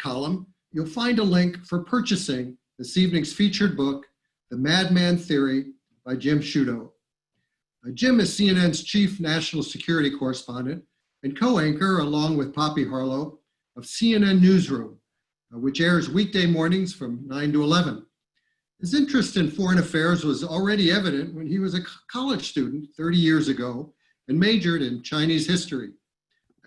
column, you'll find a link for purchasing this evening's featured book, The Madman Theory by Jim Sciutto. Jim is CNN's chief national security correspondent and co-anchor, along with Poppy Harlow, of CNN Newsroom, which airs weekday mornings from 9 to 11. His interest in foreign affairs was already evident when he was a college student 30 years ago and majored in Chinese history.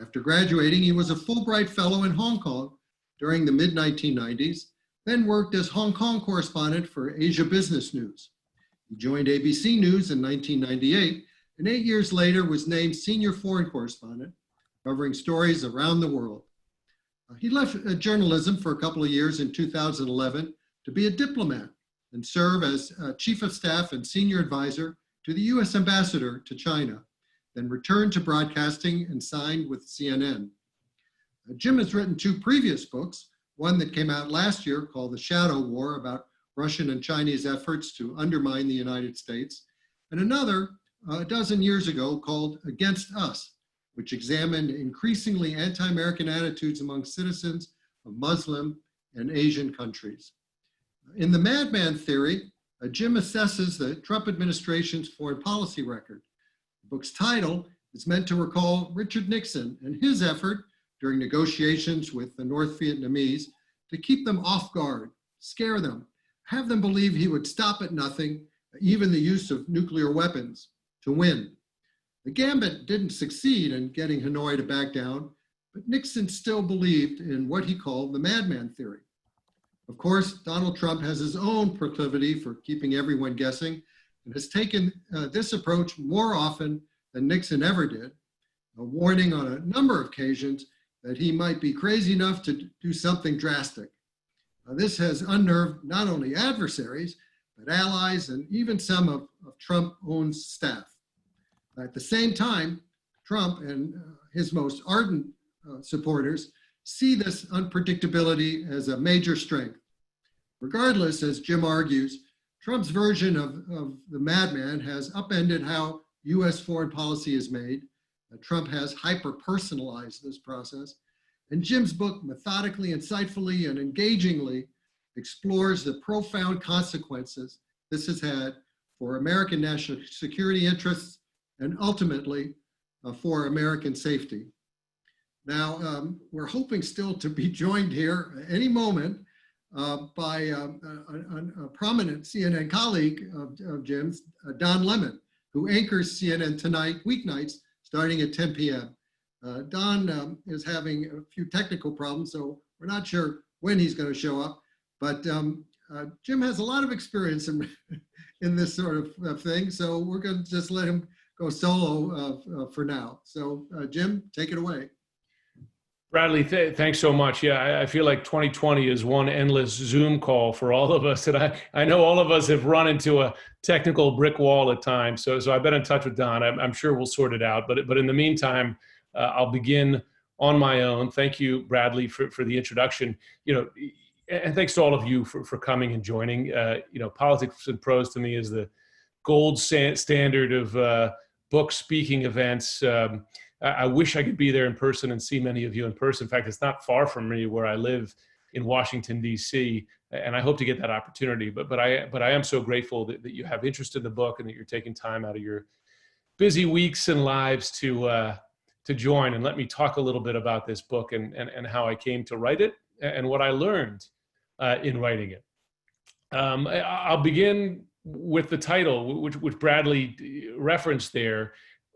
After graduating, he was a Fulbright Fellow in Hong Kong during the mid-1990s, then worked as Hong Kong correspondent for Asia Business News. He joined ABC News in 1998, and 8 years later was named senior foreign correspondent, covering stories around the world. He left journalism for a couple of years in 2011 to be a diplomat and serve as chief of staff and senior advisor to the U.S. ambassador to China, then returned to broadcasting and signed with CNN. Jim has written two previous books, one that came out last year called The Shadow War, about Russian and Chinese efforts to undermine the United States, and another a dozen years ago called Against Us, which examined increasingly anti-American attitudes among citizens of Muslim and Asian countries. In The Madman Theory, Jim assesses the Trump administration's foreign policy record. The book's title is meant to recall Richard Nixon and his effort during negotiations with the North Vietnamese to keep them off guard, scare them, have them believe he would stop at nothing, even the use of nuclear weapons, to win. The gambit didn't succeed in getting Hanoi to back down, but Nixon still believed in what he called the madman theory. Of course, Donald Trump has his own proclivity for keeping everyone guessing and has taken this approach more often than Nixon ever did, warning on a number of occasions that he might be crazy enough to do something drastic. This has unnerved not only adversaries, but allies and even some of Trump-owned staff. At the same time, Trump and his most ardent supporters see this unpredictability as a major strength. Regardless, as Jim argues, Trump's version of the madman has upended how US foreign policy is made. Trump has hyper-personalized this process. And Jim's book methodically, insightfully, and engagingly explores the profound consequences this has had for American national security interests and ultimately for American safety. Now, we're hoping still to be joined here any moment by a prominent CNN colleague of Jim's, Don Lemon, who anchors CNN Tonight weeknights starting at 10 p.m. Don is having a few technical problems, so we're not sure when he's going to show up, but Jim has a lot of experience in this sort of thing, so we're going to just let him go solo for now. So Jim, take it away. Bradley, thanks so much. Yeah, I feel like 2020 is one endless Zoom call for all of us. And I know all of us have run into a technical brick wall at times. So I've been in touch with Don. I'm sure we'll sort it out. But in the meantime, I'll begin on my own. Thank you, Bradley, for the introduction. And thanks to all of you for coming and joining. Politics and Prose to me is the gold standard of book speaking events. I wish I could be there in person and see many of you in person. In fact, it's not far from me where I live in Washington, D.C., and I hope to get that opportunity. But I am so grateful that you have interest in the book and that you're taking time out of your busy weeks and lives to join. And let me talk a little bit about this book and how I came to write it and what I learned in writing it. I'll begin with the title, which Bradley referenced there.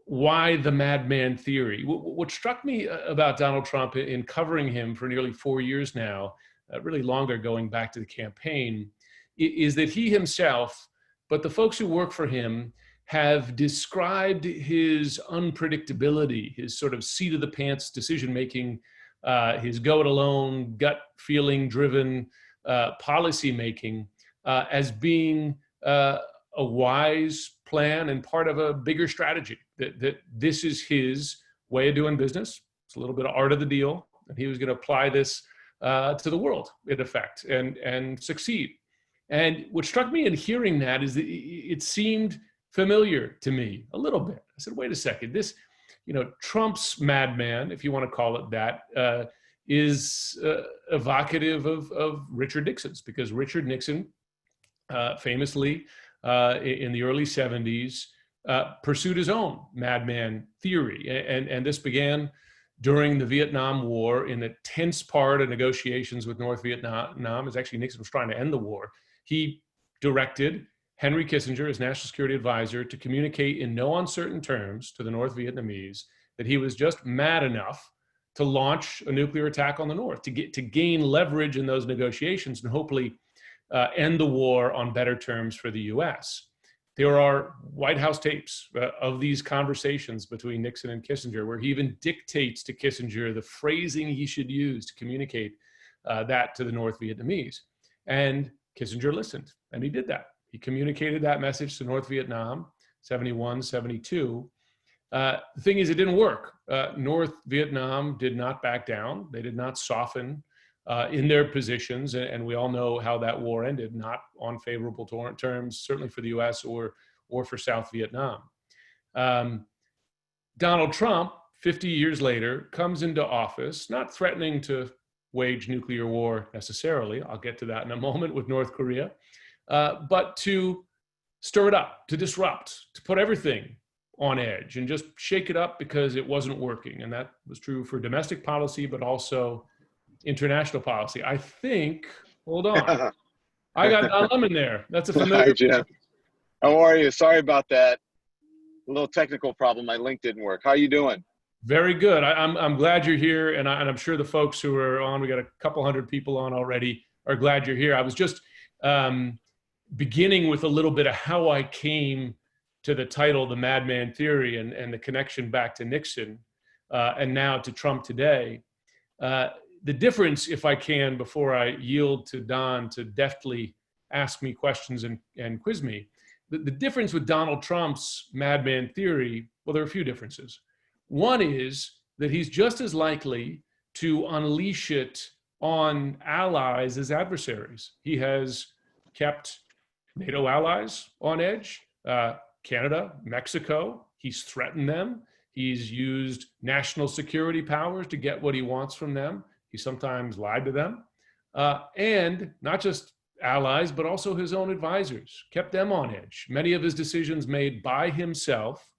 Why the madman theory? What struck me about Donald Trump in covering him for nearly 4 years now, really longer going back to the campaign, is that he himself, but the folks who work for him, have described his unpredictability, his sort of seat of the pants decision-making, his go-it-alone, gut feeling driven policy making as being a wise plan and part of a bigger strategy, that this is his way of doing business. It's a little bit of art of the deal, and he was going to apply this to the world, in effect, and succeed. And what struck me in hearing that is that it seemed familiar to me a little bit. I said, wait a second, this, Trump's madman, if you want to call it that, is evocative of Richard Nixon's, because Richard Nixon famously in the early 70s pursued his own madman theory. And this began during the Vietnam War in the tense part of negotiations with North Vietnam, as actually Nixon was trying to end the war. He directed Henry Kissinger, his national security advisor, to communicate in no uncertain terms to the North Vietnamese that he was just mad enough to launch a nuclear attack on the North, to gain leverage in those negotiations and hopefully end the war on better terms for the US. There are White House tapes of these conversations between Nixon and Kissinger, where he even dictates to Kissinger the phrasing he should use to communicate that to the North Vietnamese. And Kissinger listened, and he did that. He communicated that message to North Vietnam, 71, 72. The thing is, it didn't work. North Vietnam did not back down. They did not soften in their positions, and we all know how that war ended, not on favorable terms, certainly for the US or for South Vietnam. Donald Trump, 50 years later, comes into office, not threatening to wage nuclear war necessarily, I'll get to that in a moment, with North Korea, but to stir it up, to disrupt, to put everything on edge and just shake it up because it wasn't working. And that was true for domestic policy, but also international policy. I think, hold on, I got Don Lemon there. That's a familiar. Hi, Jim. How are you? Sorry about that. A little technical problem. My link didn't work. How are you doing? Very good. I'm glad you're here, and I'm sure the folks who are on, we got a couple hundred people on already, are glad you're here. I was just beginning with a little bit of how I came to the title, The Madman Theory, and the connection back to Nixon, and now to Trump today. The difference, if I can, before I yield to Don to deftly ask me questions and quiz me, the difference with Donald Trump's madman theory, well, there are a few differences. One is that he's just as likely to unleash it on allies as adversaries. He has kept NATO allies on edge, Canada, Mexico, he's threatened them. He's used national security powers to get what he wants from them. He sometimes lied to them. And not just allies, but also his own advisors, kept them on edge. Many of his decisions made by himself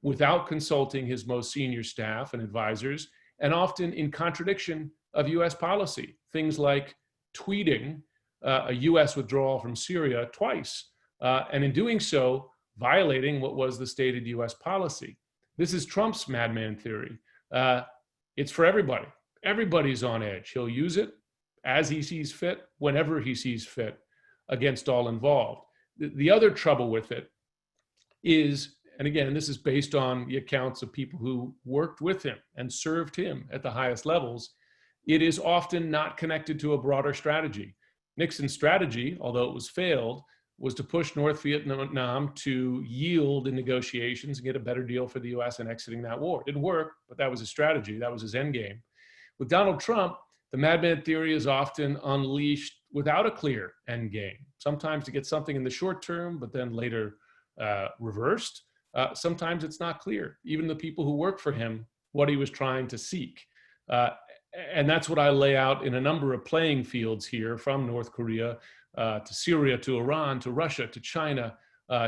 without consulting his most senior staff and advisors, and often in contradiction of US policy. Things like tweeting a US withdrawal from Syria twice, and in doing so, violating what was the stated US policy. This is Trump's madman theory. It's for everybody. Everybody's on edge. He'll use it as he sees fit, whenever he sees fit, against all involved. The other trouble with it is, and again, this is based on the accounts of people who worked with him and served him at the highest levels, it is often not connected to a broader strategy. Nixon's strategy, although it was failed, was to push North Vietnam to yield in negotiations and get a better deal for the US in exiting that war. It didn't work, but that was his strategy. That was his end game. With Donald Trump, the madman theory is often unleashed without a clear end game, sometimes to get something in the short term, but then later reversed. Sometimes it's not clear, even the people who work for him, what he was trying to seek. And that's what I lay out in a number of playing fields here, from North Korea to Syria, to Iran, to Russia, to China,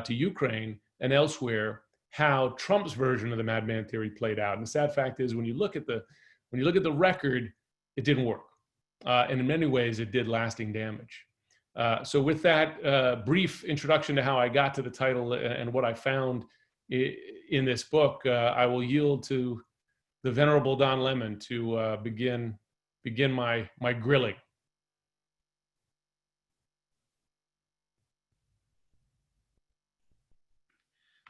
to Ukraine, and elsewhere, how Trump's version of the madman theory played out. And the sad fact is, when you look at the record, it didn't work. And in many ways, it did lasting damage. So with that brief introduction to how I got to the title and what I found in this book, I will yield to the venerable Don Lemon to begin my grilling.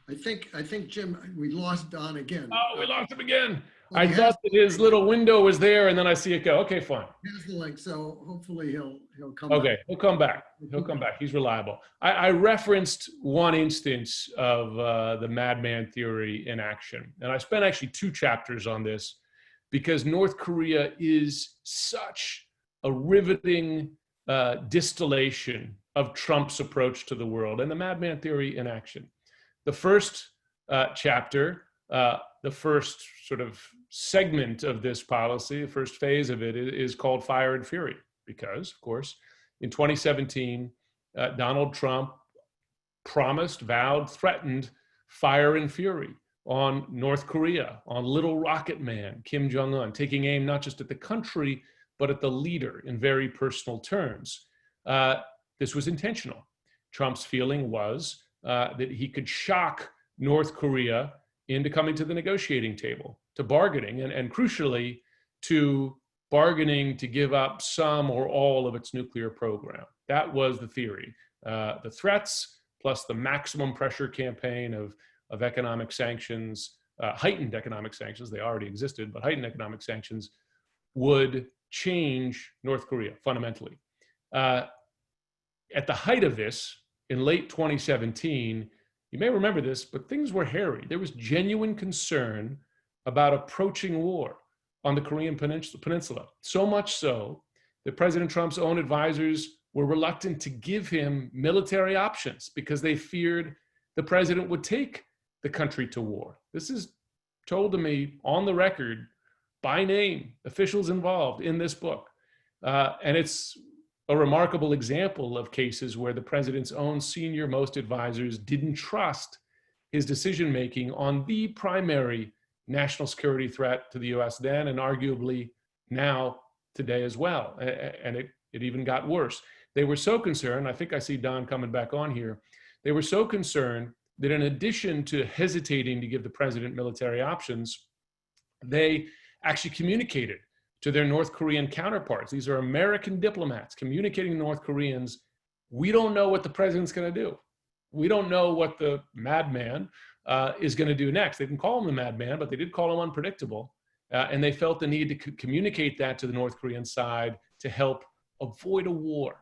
I think, Jim, we lost Don again. Oh, we lost him again. I thought that his little window was there, and then I see it go. Okay, fine. Here's the link, so hopefully he'll come Okay, back. he'll come back. He'll come back. He's reliable. I referenced one instance of the madman theory in action, and I spent actually 2 chapters on this because North Korea is such a riveting distillation of Trump's approach to the world and the madman theory in action. The first chapter the first sort of segment of this policy, the first phase of it, is called Fire and Fury, because, of course, in 2017, Donald Trump promised, vowed, threatened fire and fury on North Korea, on little rocket man Kim Jong-un, taking aim not just at the country, but at the leader in very personal terms. This was intentional. Trump's feeling was that he could shock North Korea into coming to the negotiating table, to bargaining, and crucially, to bargaining to give up some or all of its nuclear program. That was the theory. The threats, plus the maximum pressure campaign of economic sanctions, heightened economic sanctions, they already existed, but heightened economic sanctions would change North Korea fundamentally. At the height of this, in late 2017, you may remember this, but things were hairy. There was genuine concern about approaching war on the Korean Peninsula. So much so that President Trump's own advisors were reluctant to give him military options because they feared the president would take the country to war. This is told to me on the record, by name, officials involved in this book. And it's a remarkable example of cases where the president's own senior most advisors didn't trust his decision-making on the primary national security threat to the US then, and arguably now, today as well. And it even got worse. They were so concerned, I think I see Don coming back on here, they were so concerned that in addition to hesitating to give the president military options, they actually communicated to their North Korean counterparts. These are American diplomats communicating to North Koreans, we don't know what the president's gonna do. We don't know what the madman is gonna do next. They didn't call him the madman, but they did call him unpredictable. And they felt the need to communicate that to the North Korean side to help avoid a war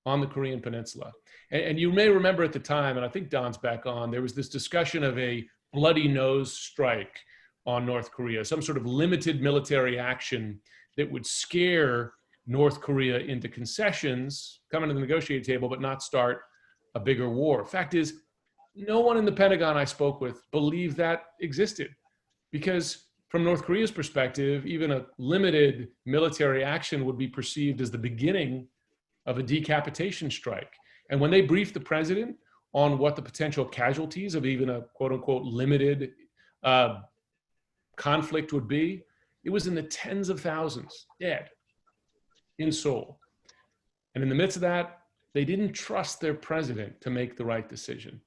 on the Korean Peninsula. And you may remember at the time, and I think Don's back on, there was this discussion of a bloody nose strike on North Korea, some sort of limited military action that would scare North Korea into concessions, coming to the negotiating table, but not start a bigger war. Fact is, no one in the Pentagon I spoke with believed that existed, because from North Korea's perspective, even a limited military action would be perceived as the beginning of a decapitation strike. And when they briefed the president on what the potential casualties of even a quote unquote limited conflict would be, it was in the tens of thousands dead in Seoul. And in the midst of that, they didn't trust their president to make the right decision.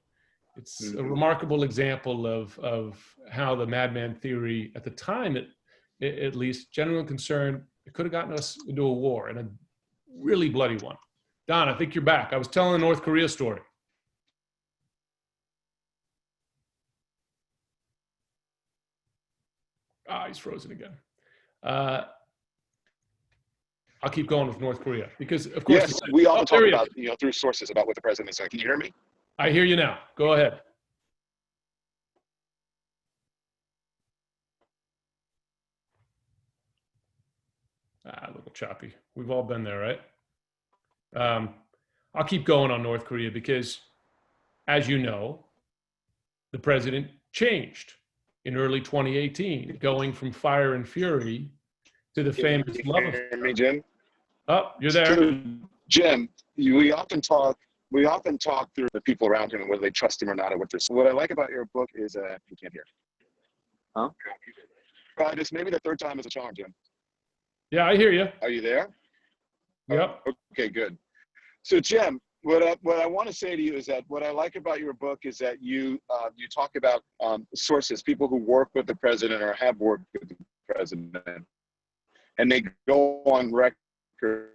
It's a remarkable example of how the madman theory, at the time at least, genuine concern, it could have gotten us into a war, and a really bloody one. Don, I think you're back. I was telling the North Korea story. He's frozen again. I'll keep going with North Korea because, of course, yes, we often talk about, through sources about what the president is saying. Can you hear me? I hear you now. Go ahead. A little choppy. We've all been there, right? I'll keep going on North Korea because, as you know, the president changed in early 2018, going from fire and fury to the famous love affair. Hear me, Jim? Oh, you're there. So, Jim, we often talk through the people around him and whether they trust him or not, or what they're. What I like about your book is you can't hear. Huh? Just maybe the third time is a charm, Jim. Yeah, I hear you. Are you there? Yep. Okay, good. So, Jim, what I want to say to you is that what I like about your book is that you talk about sources, people who work with the president or have worked with the president, and they go on record.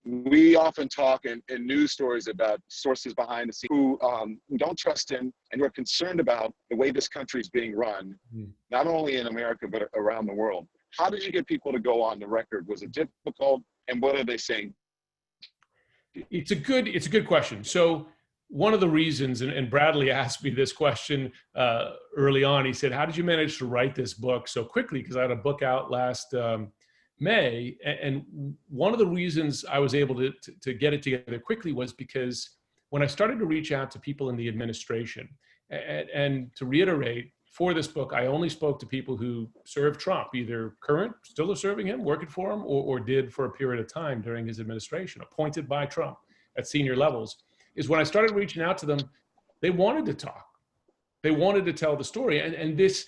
We often talk in news stories about sources behind the scenes who don't trust him and who are concerned about the way this country is being run, not only in America, but around the world. How did you get people to go on the record? Was it difficult? And what are they saying? It's a good question. So one of the reasons, and Bradley asked me this question early on, he said, how did you manage to write this book so quickly? Because I had a book out last May. And one of the reasons I was able to get it together quickly was because when I started to reach out to people in the administration, and to reiterate, for this book, I only spoke to people who served Trump, either current, still serving him, working for him, or did for a period of time during his administration, appointed by Trump at senior levels, is when I started reaching out to them, they wanted to talk. They wanted to tell the story. And this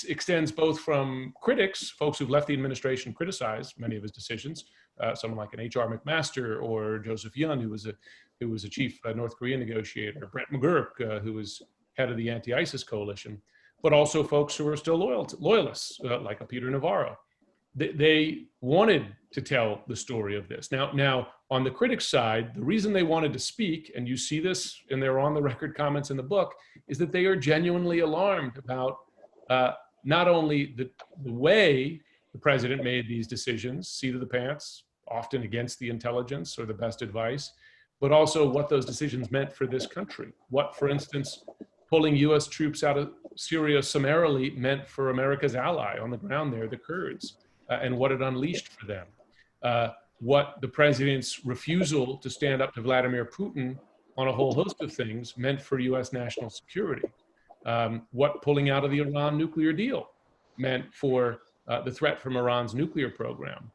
extends both from critics, folks who've left the administration criticized many of his decisions, someone like an H.R. McMaster or Joseph Yun, who was a chief North Korean negotiator, Brett McGurk, who was head of the anti-ISIS coalition, but also folks who are still loyalists, like a Peter Navarro. They wanted to tell the story of this. Now, on the critics' side, the reason they wanted to speak, and you see this in their on-the-record comments in the book, is that they are genuinely alarmed about not only the way the president made these decisions, seat of the pants, often against the intelligence or the best advice, but also what those decisions meant for this country. What, for instance, pulling US troops out of Syria summarily meant for America's ally on the ground there, the Kurds, and what it unleashed for them. What the president's refusal to stand up to Vladimir Putin on a whole host of things meant for US national security. What pulling out of the Iran nuclear deal meant for the threat from Iran's nuclear program.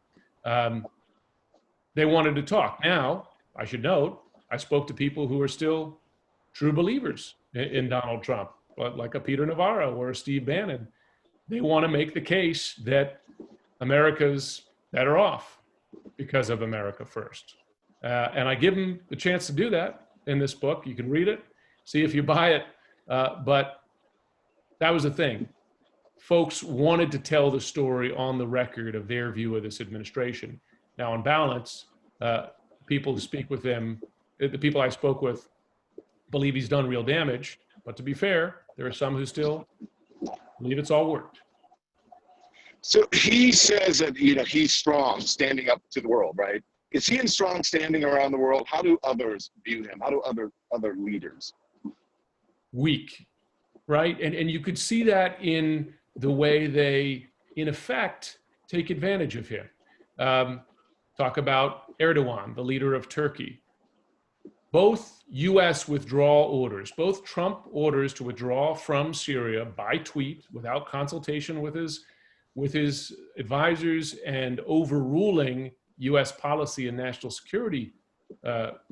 They wanted to talk. Now, I should note, I spoke to people who are still true believers in Donald Trump, like a Peter Navarro or a Steve Bannon. They want to make the case that America's better off because of America First. And I give them the chance to do that in this book. You can read it, see if you buy it. But that was the thing. Folks wanted to tell the story on the record of their view of this administration. Now, on balance, people who speak with him, the people I spoke with, believe he's done real damage. But to be fair, there are some who still believe it's all worked. So he says that, he's strong, standing up to the world, right? Is he in strong standing around the world? How do others view him? How do other leaders? Weak, right? And you could see that in the way they, in effect, take advantage of him. Talk about Erdogan, the leader of Turkey. Both US withdrawal orders, both Trump orders to withdraw from Syria by tweet without consultation with his advisors and overruling US policy and national security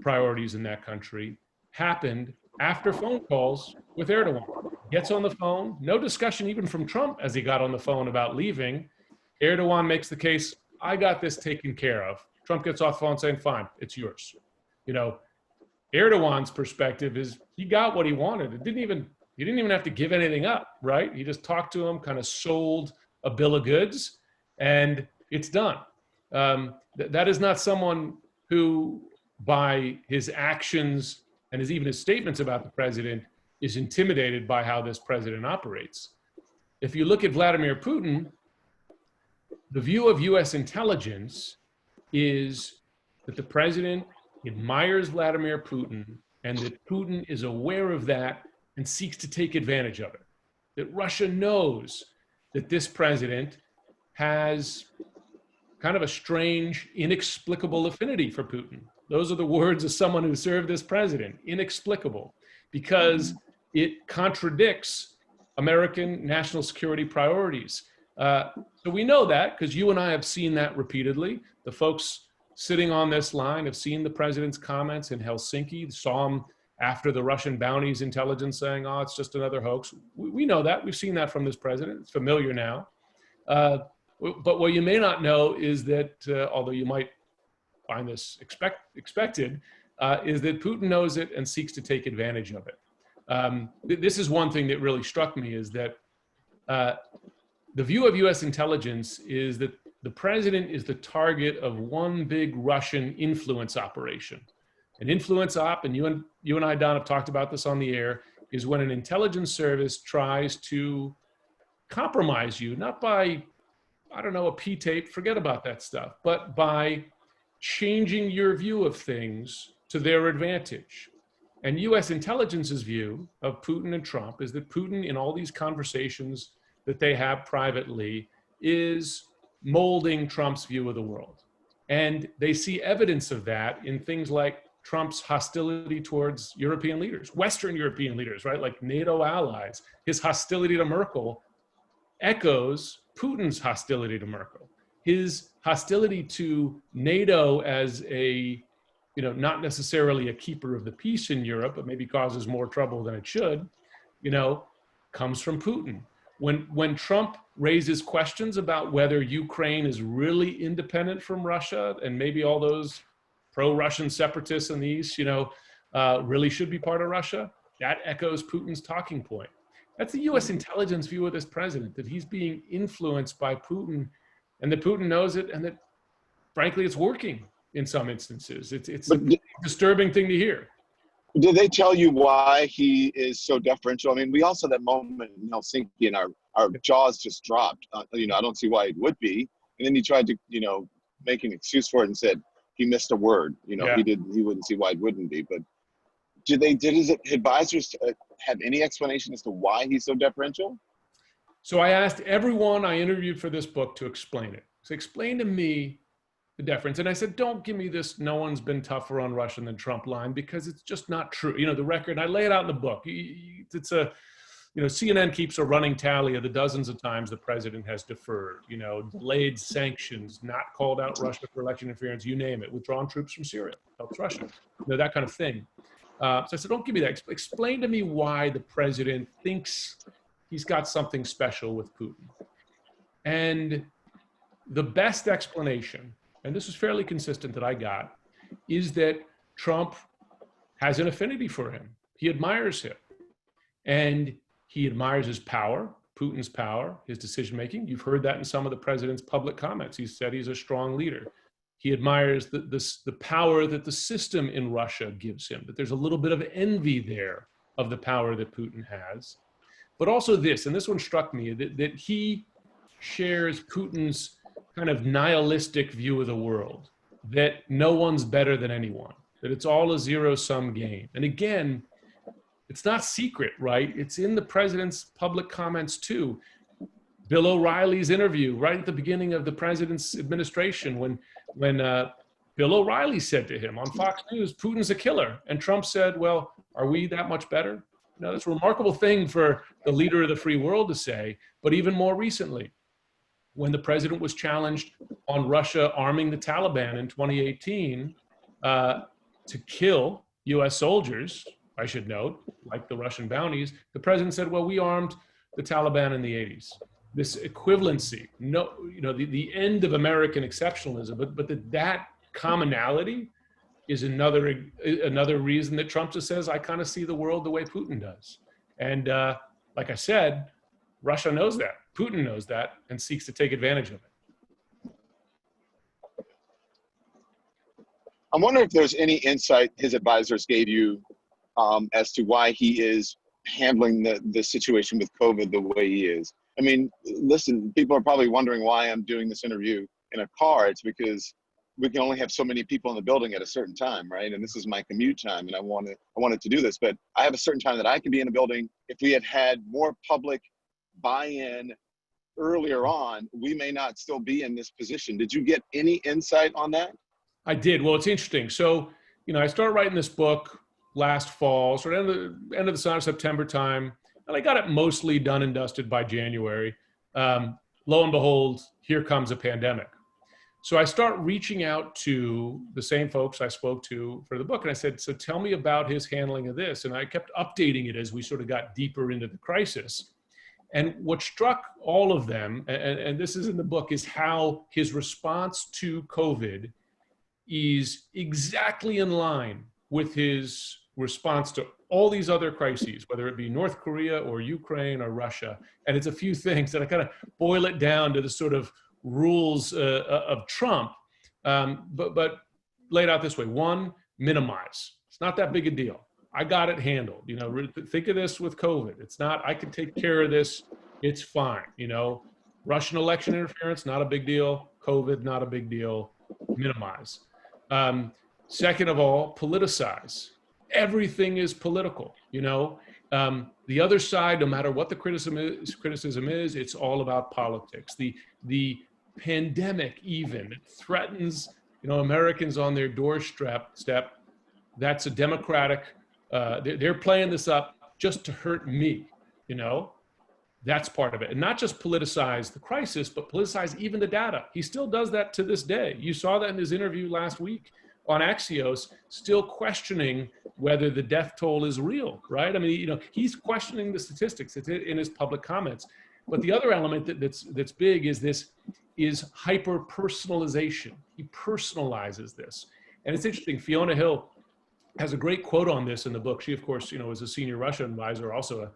priorities in that country, happened after phone calls with Erdogan. Gets on the phone, no discussion even from Trump as he got on the phone about leaving. Erdogan makes the case, I got this taken care of. Trump gets off the phone saying, fine, it's yours. Erdogan's perspective is he got what he wanted. He didn't even have to give anything up, right? He just talked to him, kind of sold a bill of goods, and it's done. That is not someone who, by his actions and even his statements about the president, is intimidated by how this president operates. If you look at Vladimir Putin, the view of US intelligence is that the president admires Vladimir Putin and that Putin is aware of that and seeks to take advantage of it. That Russia knows that this president has kind of a strange, inexplicable affinity for Putin. Those are the words of someone who served this president, inexplicable, because it contradicts American national security priorities. So we know that because you and I have seen that repeatedly. The folks sitting on this line have seen the president's comments in Helsinki, saw him after the Russian bounties intelligence saying, oh, it's just another hoax. We know that. We've seen that from this president. It's familiar now. But what you may not know is that, although you might find this expected, is that Putin knows it and seeks to take advantage of it. This is one thing that really struck me, is that the view of US intelligence is that the president is the target of one big Russian influence operation. An influence op, and you and I, Don, have talked about this on the air, is when an intelligence service tries to compromise you, not by, I don't know, a P-tape, forget about that stuff, but by changing your view of things to their advantage. And US intelligence's view of Putin and Trump is that Putin, in all these conversations that they have privately, is molding Trump's view of the world. And they see evidence of that in things like Trump's hostility towards European leaders, Western European leaders, right? Like NATO allies. His hostility to Merkel echoes Putin's hostility to Merkel. His hostility to NATO as a, not necessarily a keeper of the peace in Europe, but maybe causes more trouble than it should, comes from Putin. When Trump raises questions about whether Ukraine is really independent from Russia and maybe all those pro-Russian separatists in the East, really should be part of Russia, that echoes Putin's talking point. That's the US intelligence view of this president, that he's being influenced by Putin and that Putin knows it and that, frankly, it's working in some instances. It's a disturbing thing to hear. Did they tell you why he is so deferential? I mean, we also that moment in Helsinki and our jaws just dropped. I don't see why it would be. And then he tried to, make an excuse for it and said he missed a word. He wouldn't see why it wouldn't be. But did his advisors have any explanation as to why he's so deferential? So I asked everyone I interviewed for this book to explain it. So explain to me the deference. And I said, don't give me this no one's been tougher on Russia than Trump line, because it's just not true. The record, I lay it out in the book. It's CNN keeps a running tally of the dozens of times the president has deferred, delayed sanctions, not called out Russia for election interference, you name it, withdrawn troops from Syria, helps Russia, that kind of thing. So I said, don't give me that. Explain to me why the president thinks he's got something special with Putin. And the best explanation, and this is fairly consistent that I got, is that Trump has an affinity for him. He admires him. And he admires his power, Putin's power, his decision-making. You've heard that in some of the president's public comments. He said he's a strong leader. He admires the power that the system in Russia gives him, that there's a little bit of envy there of the power that Putin has. But also this, and this one struck me, that he shares Putin's kind of nihilistic view of the world, that no one's better than anyone, that it's all a zero-sum game. And again, it's not secret, right? It's in the president's public comments too. Bill O'Reilly's interview right at the beginning of the president's administration when Bill O'Reilly said to him on Fox News, Putin's a killer. And Trump said, well, are we that much better? That's a remarkable thing for the leader of the free world to say. But even more recently, when the president was challenged on Russia arming the Taliban in 2018 to kill US soldiers, I should note, like the Russian bounties, the president said, well, we armed the Taliban in the 80s. This equivalency, the end of American exceptionalism, but that commonality is another reason that Trump just says, I kind of see the world the way Putin does. And like I said, Russia knows that, Putin knows that, and seeks to take advantage of it. I wonder if there's any insight his advisors gave you as to why he is handling the situation with COVID the way he is. I mean, listen, people are probably wondering why I'm doing this interview in a car. It's because we can only have so many people in the building at a certain time, right? And this is my commute time, and I wanted to do this, but I have a certain time that I can be in the building. If we had had more public buy-in earlier on, we may not still be in this position. Did you get any insight on that? I did. Well, it's interesting. So, I started writing this book last fall, sort of end of the summer, September time, and I got it mostly done and dusted by January. Lo and behold, here comes a pandemic. So I start reaching out to the same folks I spoke to for the book, and I said, so tell me about his handling of this. And I kept updating it as we sort of got deeper into the crisis. And what struck all of them, and this is in the book, is how his response to COVID is exactly in line with his response to all these other crises, whether it be North Korea or Ukraine or Russia. And it's a few things that I kind of boil it down to the sort of rules of Trump, but laid out this way. One, minimize. It's not that big a deal. I got it handled. Think of this with COVID. It's not, I can take care of this. It's fine. Russian election interference, not a big deal. COVID, not a big deal. Minimize. Second of all, politicize. Everything is political. The other side, no matter what the criticism is, it's all about politics. The pandemic even threatens, Americans on their doorstep. that's a Democratic, they're playing this up just to hurt me, you know? That's part of it. And not just politicize the crisis, but politicize even the data. He still does that to this day. You saw that in his interview last week on Axios, still questioning whether the death toll is real, right? I mean, you know, he's questioning the statistics in his public comments. But the other element that's big is hyper-personalization. He personalizes this. And it's interesting, Fiona Hill has a great quote on this in the book. She, of course, you know, is a senior Russia advisor, also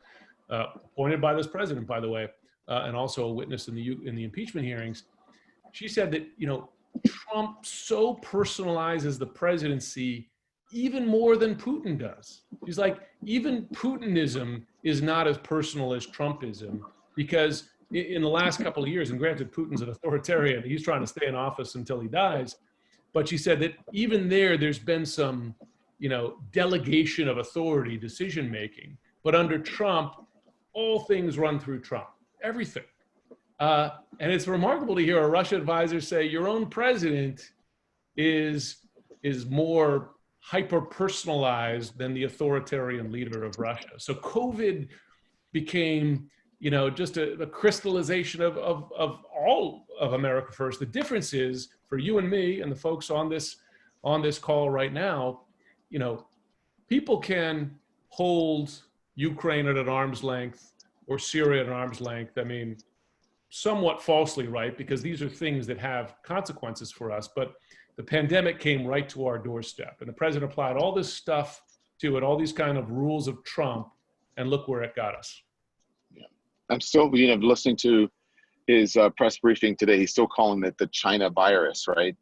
appointed by this president, by the way, and also a witness in the impeachment hearings. She said that, you know, Trump so personalizes the presidency even more than Putin does. She's like, even Putinism is not as personal as Trumpism, because in the last couple of years, and granted, Putin's an authoritarian, he's trying to stay in office until he dies, but she said that even there's been some, you know, delegation of authority, decision-making, but under Trump, all things run through Trump, everything. And it's remarkable to hear a Russia advisor say your own president is more hyper-personalized than the authoritarian leader of Russia. So COVID became, you know, just a crystallization of all of America First. The difference is, for you and me and the folks on this call right now, you know, people can hold Ukraine at an arm's length or Syria at an arm's length. I mean, somewhat falsely, right? Because these are things that have consequences for us. But the pandemic came right to our doorstep, and the president applied all this stuff to it, all these kind of rules of Trump, and look where it got us. Yeah. I'm still, you know, listening to his press briefing today. He's still calling it the China virus, right?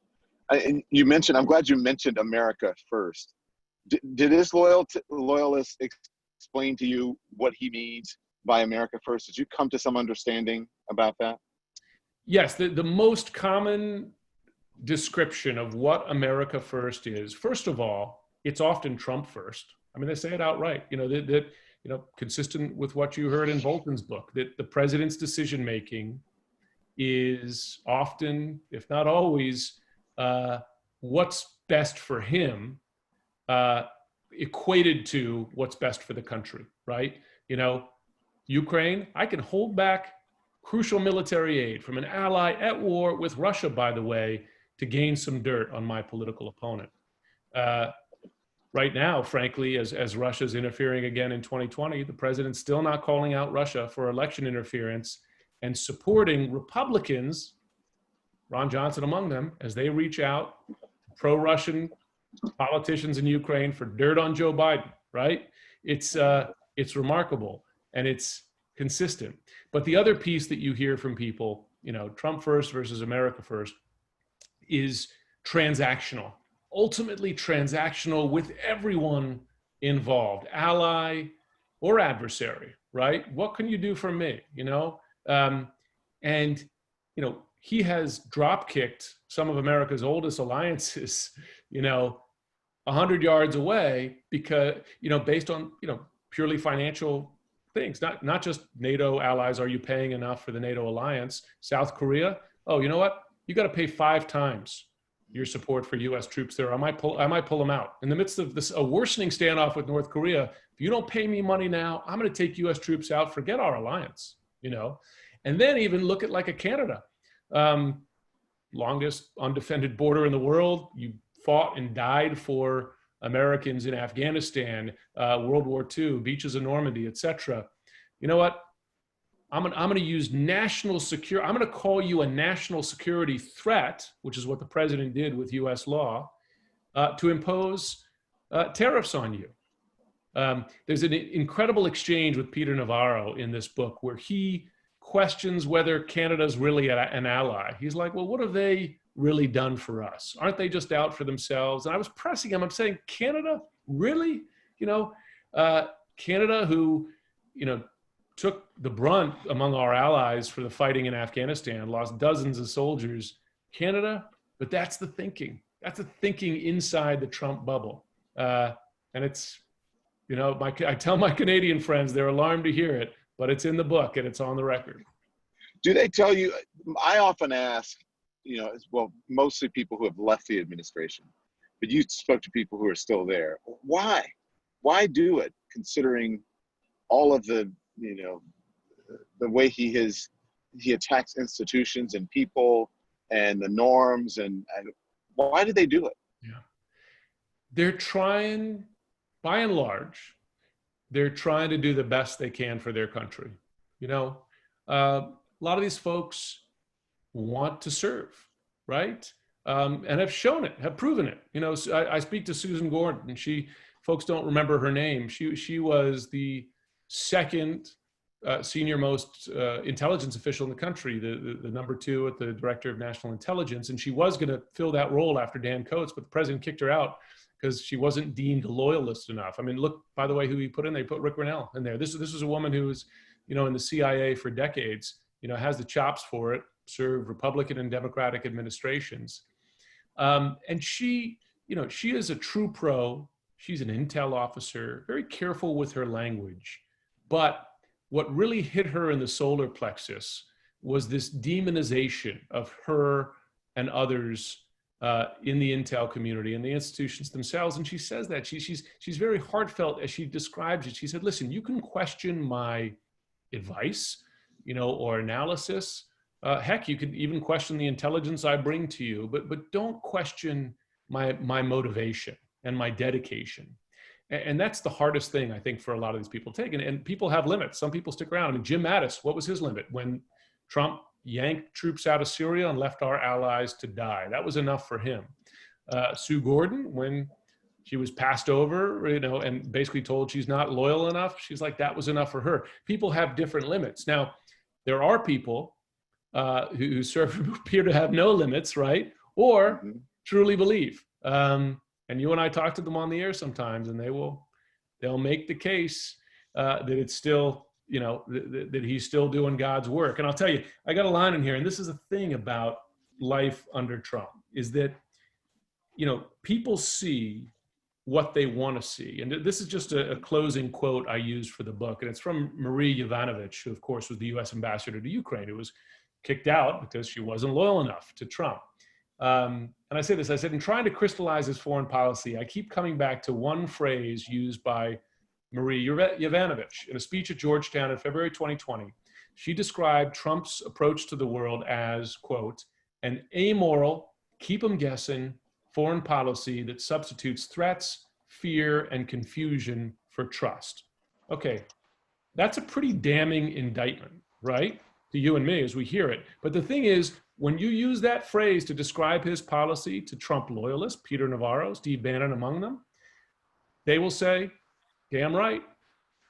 And you mentioned, I'm glad you mentioned America First. Did his loyalists explain to you what he means by America First? Did you come to some understanding about that? Yes, the most common description of what America First is, first of all, it's often Trump first. I mean, they say it outright, you know, that you know, consistent with what you heard in Bolton's book, that the president's decision-making is often, if not always, what's best for him, equated to what's best for the country, right? You know, Ukraine, I can hold back crucial military aid from an ally at war with Russia, by the way, to gain some dirt on my political opponent. Right now, frankly, as Russia's interfering again in 2020, the president's still not calling out Russia for election interference and supporting Republicans, Ron Johnson among them, as they reach out to pro-Russian politicians in Ukraine for dirt on Joe Biden, right? It's remarkable, and it's consistent. But the other piece that you hear from people, you know, Trump first versus America first, is transactional, ultimately transactional with everyone involved, ally or adversary, right? What can you do for me, you know? And, you know, he has drop-kicked some of America's oldest alliances, you know, 100 yards away because, you know, based on, you know, purely financial things, not just NATO allies. Are you paying enough for the NATO alliance? South Korea, oh, you know what? You got to pay 5 times your support for U.S. troops there. I might pull them out. In the midst of this, a worsening standoff with North Korea, if you don't pay me money now, I'm going to take U.S. troops out, forget our alliance, you know? And then even look at like a Canada, longest undefended border in the world. You fought and died for Americans in Afghanistan, World War II, beaches of Normandy, etc. You know what? I'm going to use national security. I'm going to call you a national security threat, which is what the president did with U.S. law, to impose tariffs on you. There's an incredible exchange with Peter Navarro in this book where he questions whether Canada's really an ally. He's like, well, what have they really done for us? Aren't they just out for themselves? And I was pressing him. I'm saying, Canada, really? You know, Canada, who, you know, took the brunt among our allies for the fighting in Afghanistan, lost dozens of soldiers. Canada, but that's the thinking. That's the thinking inside the Trump bubble. And it's, you know, I tell my Canadian friends, they're alarmed to hear it, but it's in the book and it's on the record. Do they tell you, I often ask, you know, well, mostly people who have left the administration, but you spoke to people who are still there. Why? Why do it, considering all of the, the way he attacks institutions and people and the norms, and why did they do it? Yeah. They're trying, by and large, they're trying to do the best they can for their country. A lot of these folks want to serve, right? And have shown it, have proven it. I speak to Susan Gordon, and folks don't remember her name. She was the second senior most intelligence official in the country, the number 2 at the Director of National Intelligence. And she was going to fill that role after Dan Coates, but the president kicked her out because she wasn't deemed a loyalist enough. I mean, look, by the way, who he put in, they put Rick Grinnell in there. This was a woman who was, in the CIA for decades, has the chops for it, served Republican and Democratic administrations. And she is a true pro. She's an intel officer, very careful with her language. But what really hit her in the solar plexus was this demonization of her and others in the intel community and the institutions themselves. And she says that she's very heartfelt as she describes it. She said, listen, you can question my advice, or analysis. Heck, you could even question the intelligence I bring to you, but don't question my motivation and my dedication. And that's the hardest thing, I think, for a lot of these people to take. And people have limits. Some people stick around. I mean, Jim Mattis, what was his limit? When Trump yanked troops out of Syria and left our allies to die. That was enough for him. Sue Gordon, when she was passed over, and basically told she's not loyal enough, she's like, that was enough for her. People have different limits. Now, there are people who appear to have no limits, right? Or truly believe. And you and I talk to them on the air sometimes, and they'll make the case that it's still, that he's still doing God's work. And I'll tell you, I got a line in here, and this is a thing about life under Trump, is that, people see what they want to see. And this is just a closing quote I used for the book, and it's from Marie Yovanovitch, who of course was the US ambassador to Ukraine, who was kicked out because she wasn't loyal enough to Trump. And I say this, I said, in trying to crystallize his foreign policy, I keep coming back to one phrase used by Marie Yovanovitch in a speech at Georgetown in February 2020. She described Trump's approach to the world as, quote, an amoral, keep 'em guessing foreign policy that substitutes threats, fear, and confusion for trust. Okay, that's a pretty damning indictment, right? To you and me as we hear it. But the thing is, when you use that phrase to describe his policy to Trump loyalists, Peter Navarro, Steve Bannon among them, they will say, damn right,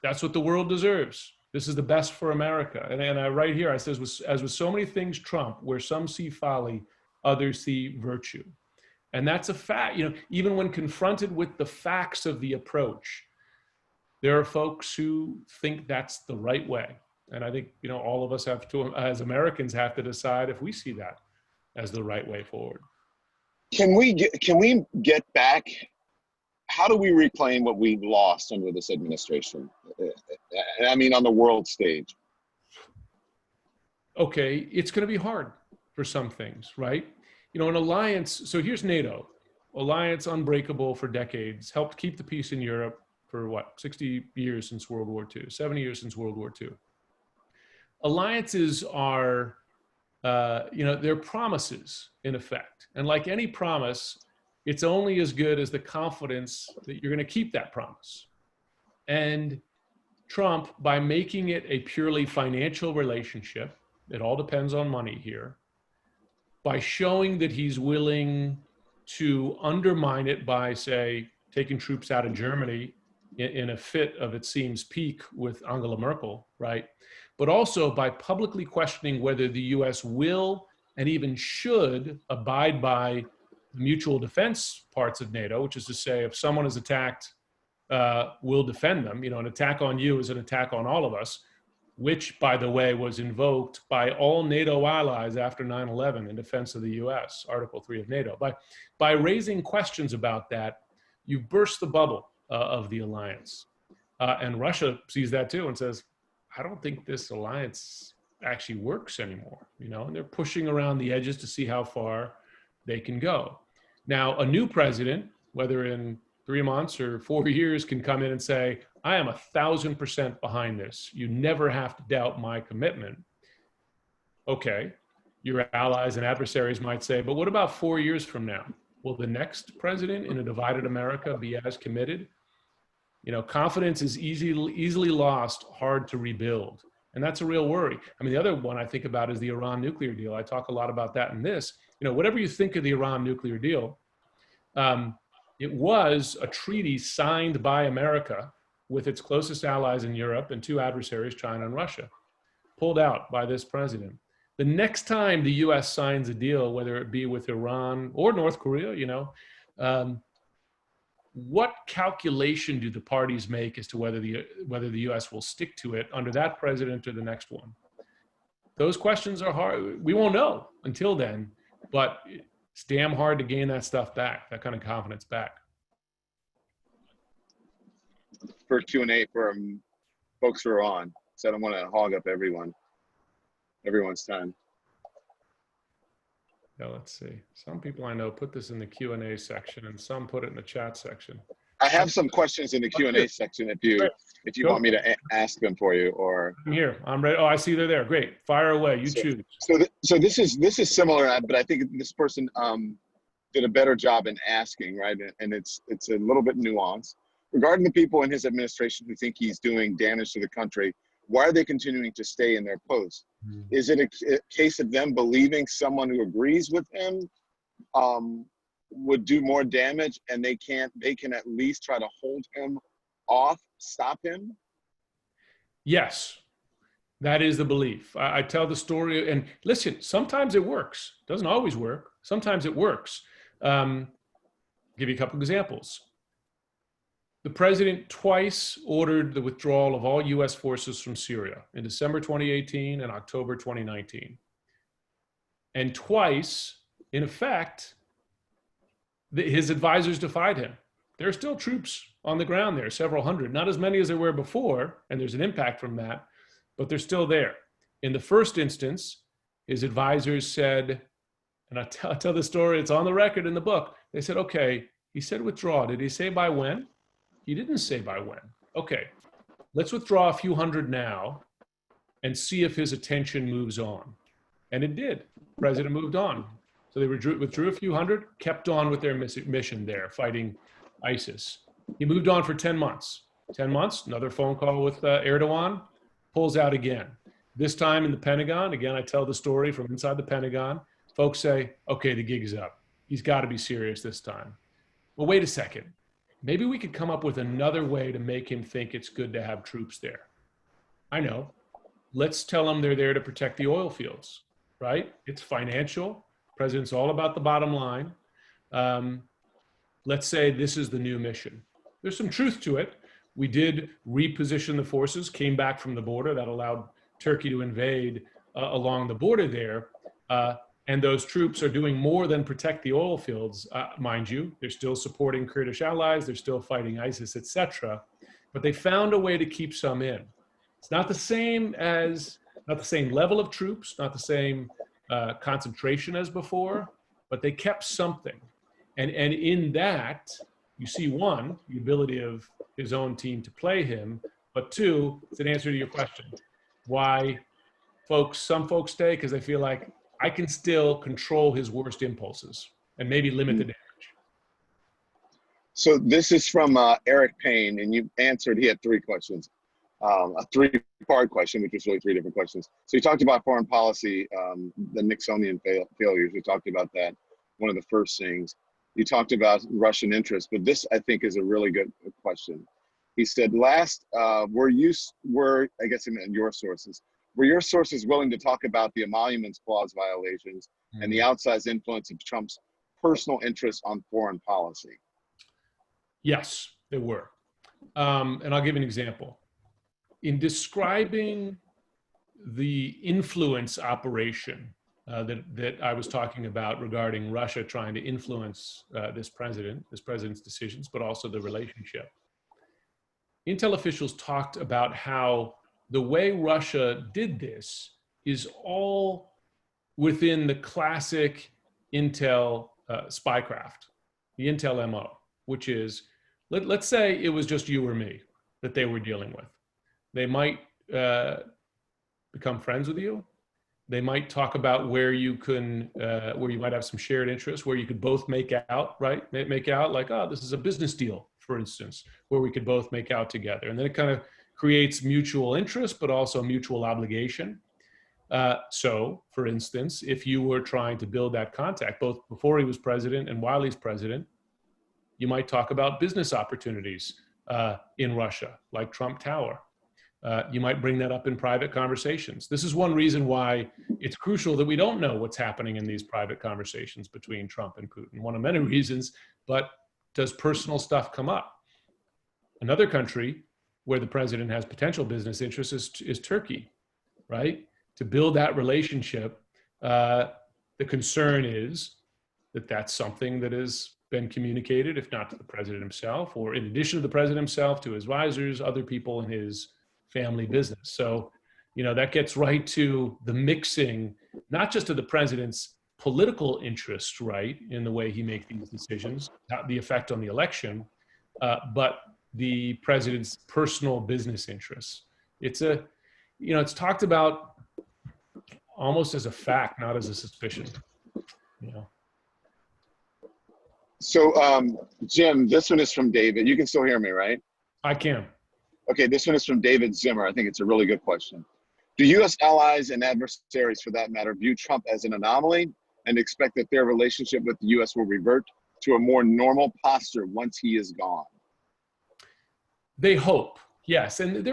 that's what the world deserves. This is the best for America. And I write here, I says, as with so many things Trump, where some see folly, others see virtue. And that's a fact. Even when confronted with the facts of the approach, there are folks who think that's the right way. And I think, all of us have to, as Americans, have to decide if we see that as the right way forward. Can we get back? How do we reclaim what we've lost under this administration? I mean, on the world stage. Okay, it's going to be hard for some things, right? An alliance, so here's NATO, alliance unbreakable for decades, helped keep the peace in Europe for 60 years since World War II, 70 years since World War II. Alliances are, they're promises in effect. And like any promise, it's only as good as the confidence that you're going to keep that promise. And Trump, by making it a purely financial relationship, it all depends on money here, by showing that he's willing to undermine it by, say, taking troops out of Germany in a fit of, it seems, peak with Angela Merkel, right? But also by publicly questioning whether the US will and even should abide by the mutual defense parts of NATO, which is to say, if someone is attacked, we'll defend them. An attack on you is an attack on all of us, which, by the way, was invoked by all NATO allies after 9/11 in defense of the US, Article 3 of NATO. By raising questions about that, you burst the bubble of the alliance. And Russia sees that too and says, I don't think this alliance actually works anymore, and they're pushing around the edges to see how far they can go. Now, a new president whether in 3 months or 4 years, can come in and say, I am 1,000% behind this. You never have to doubt my commitment. Okay, your allies and adversaries might say, but what about 4 years from now? Will the next president in a divided America be as committed? You know, confidence is easily lost, hard to rebuild. And that's a real worry. I mean, the other one I think about is the Iran nuclear deal. I talk a lot about that in this. You know, whatever you think of the Iran nuclear deal, it was a treaty signed by America with its closest allies in Europe and 2 adversaries, China and Russia, pulled out by this president. The next time the US signs a deal, whether it be with Iran or North Korea, you know, what calculation do the parties make as to whether the US will stick to it under that president or the next one? Those questions are hard. We won't know until then, but it's damn hard to gain that stuff back, that kind of confidence back. For Q&A for folks who are on, so I don't want to hog up everyone's time. Yeah, let's see. Some people I know put this in the Q&A section, and some put it in the chat section. I have some questions in the Q&A section if you want me to ask them for you, or I'm here. I'm ready. Oh, I see they're there. Great. Fire away. You choose. So this is similar, but I think this person did a better job in asking, right? And it's a little bit nuanced. Regarding the people in his administration who think he's doing damage to the country, why are they continuing to stay in their posts? Is it a case of them believing someone who agrees with him would do more damage, and they can at least try to hold him off, stop him? Yes, that is the belief. I tell the story, and listen, sometimes it works. It doesn't always work. Sometimes it works. Give you a couple examples. The president twice ordered the withdrawal of all US forces from Syria in December 2018 and October 2019. And twice, in effect, his advisors defied him. There are still troops on the ground there, several hundred, not as many as there were before, and there's an impact from that, but they're still there. In the first instance, his advisors said, and I tell the story, it's on the record in the book. They said, okay, he said withdraw. Did he say by when? He didn't say by when. Okay, let's withdraw a few hundred now and see if his attention moves on. And it did. The president moved on. So they withdrew a few hundred, kept on with their mission there, fighting ISIS. He moved on for 10 months. 10 months, another phone call with Erdogan, pulls out again. This time in the Pentagon, again, I tell the story from inside the Pentagon. Folks say, okay, the gig is up. He's got to be serious this time. Well, wait a second. Maybe we could come up with another way to make him think it's good to have troops there. I know. Let's tell them they're there to protect the oil fields, right? It's financial. President's all about the bottom line. Let's say this is the new mission. There's some truth to it. We did reposition the forces, came back from the border. That allowed Turkey to invade along the border there. And those troops are doing more than protect the oil fields, mind you. They're still supporting Kurdish allies. They're still fighting ISIS, etc. But they found a way to keep some in. It's not the same level of troops, not the same concentration as before, but they kept something. And in that, you see, one, the ability of his own team to play him, but two, it's an answer to your question. Why some folks stay, because they feel like, I can still control his worst impulses and maybe limit the damage. So this is from Eric Payne, and you answered, he had 3 questions. A 3-part question, which was really 3 different questions. So you talked about foreign policy, the Nixonian failures. We talked about that, one of the first things. You talked about Russian interests, but this, I think, is a really good question. He said, I guess he meant your sources, were your sources willing to talk about the Emoluments Clause violations and the outsized influence of Trump's personal interests on foreign policy? Yes, they were. And I'll give an example. In describing the influence operation that I was talking about regarding Russia trying to influence this president's decisions, but also the relationship, Intel officials talked about how the way Russia did this is all within the classic Intel spycraft, the Intel MO. which is, let's say it was just you or me that they were dealing with. They might become friends with you. They might talk about where you might have some shared interests, where you could both make out, right? Make out like, oh, this is a business deal, for instance, where we could both make out together. And then it kind of creates mutual interest, but also mutual obligation. So, for instance, if you were trying to build that contact, both before he was president and while he's president, you might talk about business opportunities in Russia, like Trump Tower. You might bring that up in private conversations. This is one reason why it's crucial that we don't know what's happening in these private conversations between Trump and Putin. One of many reasons, but does personal stuff come up? Another country where the president has potential business interests is Turkey, right? To build that relationship, the concern is that that's something that has been communicated, if not to the president himself, or in addition to the president himself, to his advisors, other people in his family business. So, that gets right to the mixing, not just of the president's political interests, right, in the way he makes these decisions, not the effect on the election, but the president's personal business interests. It's talked about almost as a fact, not as a suspicion. So, Jim, this one is from David. You can still hear me, right? I can. Okay, this one is from David Zimmer. I think it's a really good question. Do U.S. allies and adversaries, for that matter, view Trump as an anomaly and expect that their relationship with the U.S. will revert to a more normal posture once he is gone? They hope, yes. And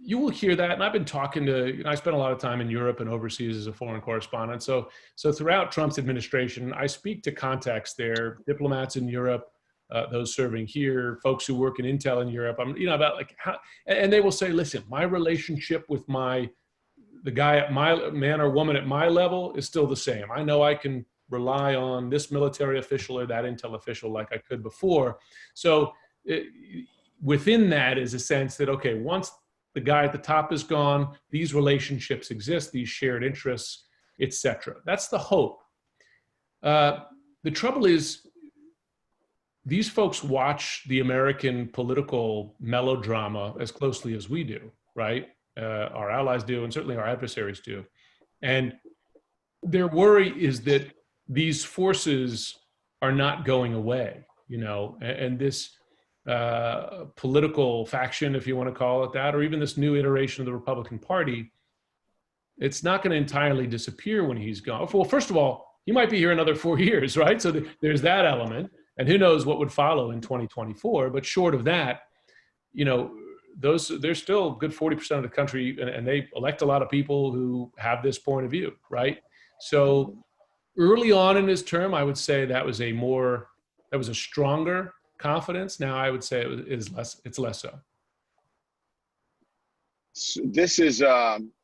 you will hear that. And I've been talking I spent a lot of time in Europe and overseas as a foreign correspondent. So throughout Trump's administration, I speak to contacts there, diplomats in Europe, those serving here, folks who work in intel in Europe. About like how, and they will say, listen, my relationship with the guy at my man or woman at my level is still the same. I know I can rely on this military official or that intel official like I could before. So within that is a sense that, okay, once the guy at the top is gone, these relationships exist, these shared interests, etc. That's the hope. The trouble is, these folks watch the American political melodrama as closely as we do, right? Our allies do, and certainly our adversaries do. And their worry is that these forces are not going away, and this political faction, if you want to call it that, or even this new iteration of the Republican Party, it's not going to entirely disappear when he's gone. Well, first of all, he might be here another 4 years, right? So there's that element. And who knows what would follow in 2024. But short of that, there's still a good 40% of the country, and they elect a lot of people who have this point of view, right? So early on in his term, I would say that was a stronger confidence. Now I would say it's less so. This is,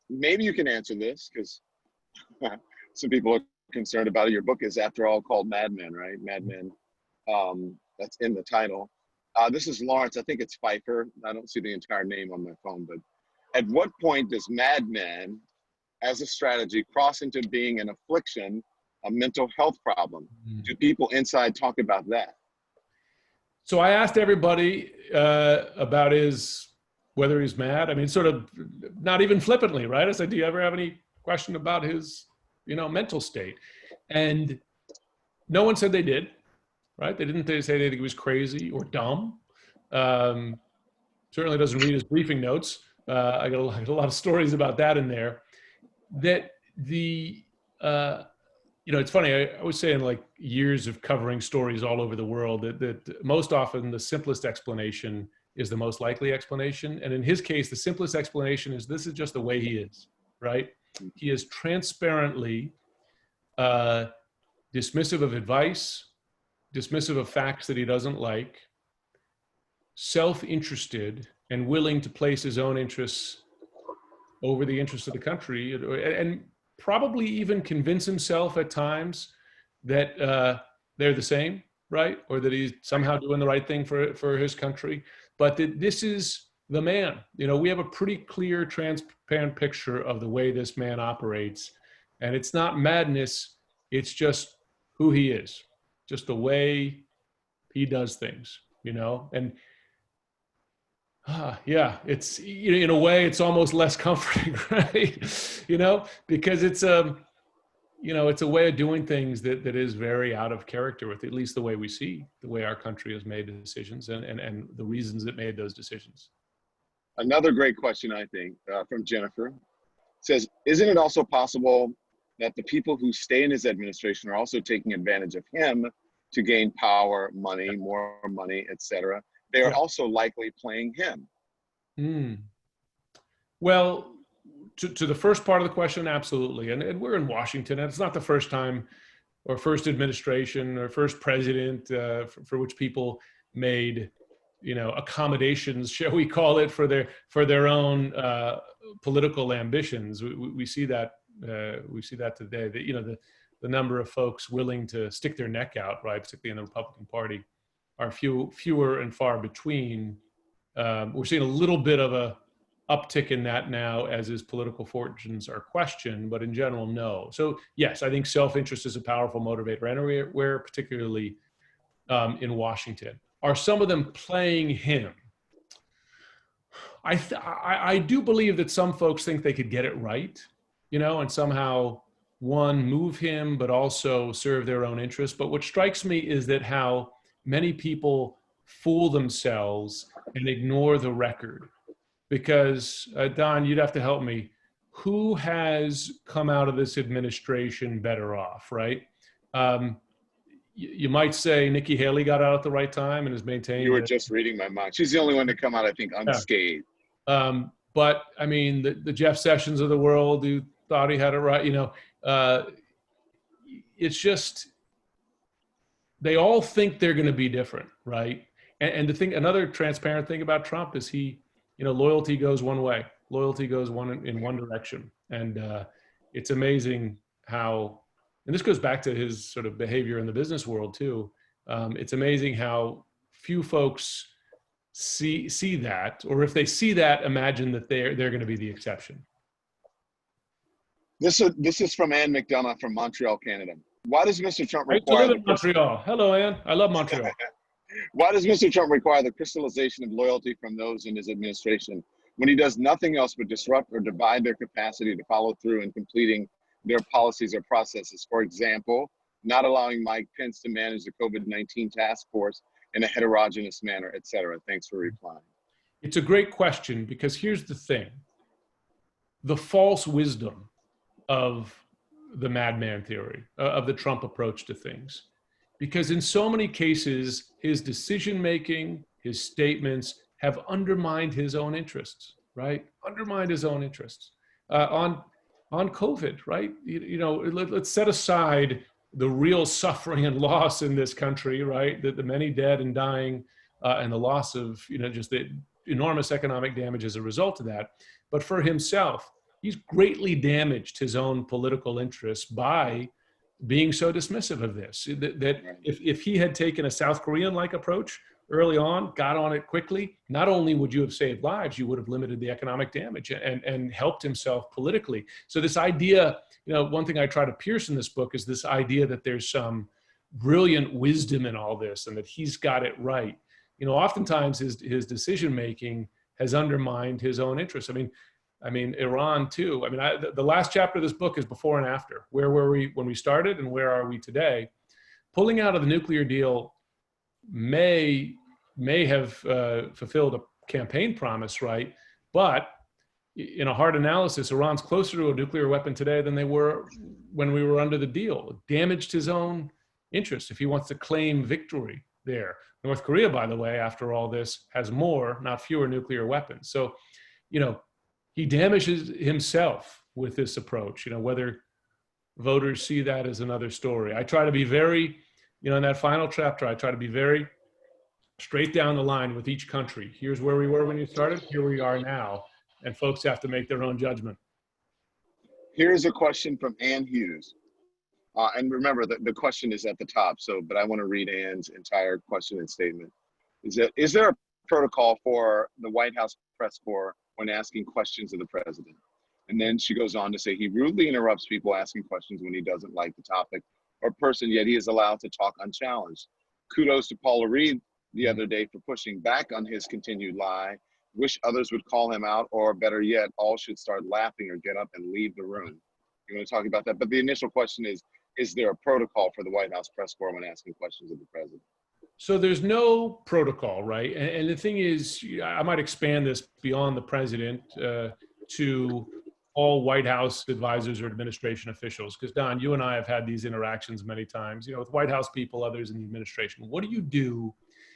maybe you can answer this, because some people are concerned about it. Your book is, after all, called Madman, right? Madman. That's in the title. This is Lawrence. I think it's Pfeiffer. I don't see the entire name on my phone, but at what point does Madman as a strategy cross into being an affliction, a mental health problem? Do people inside talk about that? So I asked everybody about whether he's mad. I mean, sort of not even flippantly, right? I said, do you ever have any question about his, mental state? And no one said they did. Right? They didn't say they think he was crazy or dumb. Certainly doesn't read his briefing notes. I got a lot of stories about that in there. That it's funny. I was saying, like, years of covering stories all over the world, that most often the simplest explanation is the most likely explanation. And in his case, the simplest explanation is this is just the way he is, right? He is transparently dismissive of advice, dismissive of facts that he doesn't like, self-interested, and willing to place his own interests over the interests of the country, and probably even convince himself at times that they're the same, right? Or that he's somehow doing the right thing for his country. But that this is the man. We have a pretty clear, transparent picture of the way this man operates. And it's not madness, it's just who he is. Just the way he does things, and yeah, it's, in a way, it's almost less comforting, right? Because it's it's a way of doing things that is very out of character with at least the way we see the way our country has made decisions and the reasons it made those decisions. Another great question, I think, from Jennifer says, isn't it also possible that the people who stay in his administration are also taking advantage of him to gain power, money, more money, etc.? They are also likely playing him. Well, to the first part of the question, absolutely. And we're in Washington, and it's not the first time or first administration or first president for which people made, accommodations, shall we call it, for their own political ambitions. We see that today. That the number of folks willing to stick their neck out, right, particularly in the Republican Party, are fewer and far between. We're seeing a little bit of a uptick in that now as his political fortunes are questioned, but in general, no. So yes, I think self-interest is a powerful motivator, and we're particularly in Washington. Are some of them playing him? I do believe that some folks think they could get it right, and somehow, one, move him, but also serve their own interests. But what strikes me is that how many people fool themselves and ignore the record. Because, Don, you'd have to help me. Who has come out of this administration better off, right? You might say Nikki Haley got out at the right time and has maintained. You were just reading my mind. She's the only one to come out, I think, unscathed. Yeah. But, I mean, the Jeff Sessions of the world who thought he had it right, it's just, they all think they're going to be different, right? And the thing, another transparent thing about Trump is loyalty goes one way. Loyalty goes in one direction. And it's amazing how, and this goes back to his sort of behavior in the business world too. It's amazing how few folks see that, or if they see that, imagine that they're going to be the exception. This is from Ann McDonough from Montreal, Canada. Why does Mr. Trump I require live in Montreal? Hello, Ann. I love Montreal. Why does Mr. Trump require the crystallization of loyalty from those in his administration when he does nothing else but disrupt or divide their capacity to follow through in completing their policies or processes? For example, not allowing Mike Pence to manage the COVID-19 task force in a heterogeneous manner, et cetera. Thanks for replying. It's a great question, because here's the thing. The false wisdom of the madman theory, of the Trump approach to things. Because in so many cases, his decision-making, his statements have undermined his own interests, right? Undermined his own interests. On COVID, right? Let's set aside the real suffering and loss in this country, right? The many dead and dying, and the loss of, just the enormous economic damage as a result of that. But for himself, he's greatly damaged his own political interests by being so dismissive of this. That if he had taken a South Korean-like approach early on, got on it quickly, not only would you have saved lives, you would have limited the economic damage and helped himself politically. So this idea, one thing I try to pierce in this book is this idea that there's some brilliant wisdom in all this and that he's got it right. Oftentimes his decision-making has undermined his own interests. I mean, Iran too. The last chapter of this book is before and after. Where were we when we started and where are we today? Pulling out of the nuclear deal may have fulfilled a campaign promise, right? But in a hard analysis, Iran's closer to a nuclear weapon today than they were when we were under the deal. It damaged his own interests if he wants to claim victory there. North Korea, by the way, after all this, has more, not fewer nuclear weapons. So, he damages himself with this approach. Whether voters see that as another story. I try to be very, in that final chapter, I try to be very straight down the line with each country. Here's where we were when you started, here we are now. And folks have to make their own judgment. Here's a question from Ann Hughes. And remember that the question is at the top, but I want to read Ann's entire question and statement. Is there a protocol for the White House press corps when asking questions of the president? And then she goes on to say, he rudely interrupts people asking questions when he doesn't like the topic or person, yet he is allowed to talk unchallenged. kudos to Paula Reed the other day for pushing back on his continued lie. Wish others would call him out, or better yet, all should start laughing or get up and leave the room. You want to talk about that? But the initial question is there a protocol for the White House press corps when asking questions of the president? So there's no protocol, right? And the thing is, I might expand this beyond the president to all White House advisors or administration officials. Because Don, you and I have had these interactions many times, with White House people, others in the administration. What do you do?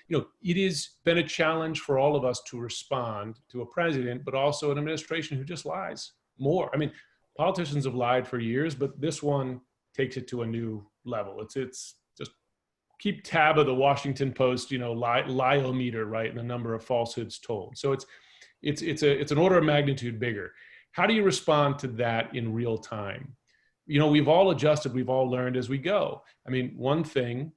It has been a challenge for all of us to respond to a president, but also an administration who just lies more. I mean, politicians have lied for years, but this one takes it to a new level. It's just keep tab of the Washington Post, lie-o-meter, right, and the number of falsehoods told. So it's an order of magnitude bigger. How do you respond to that in real time? We've all adjusted, we've all learned as we go. I mean, one thing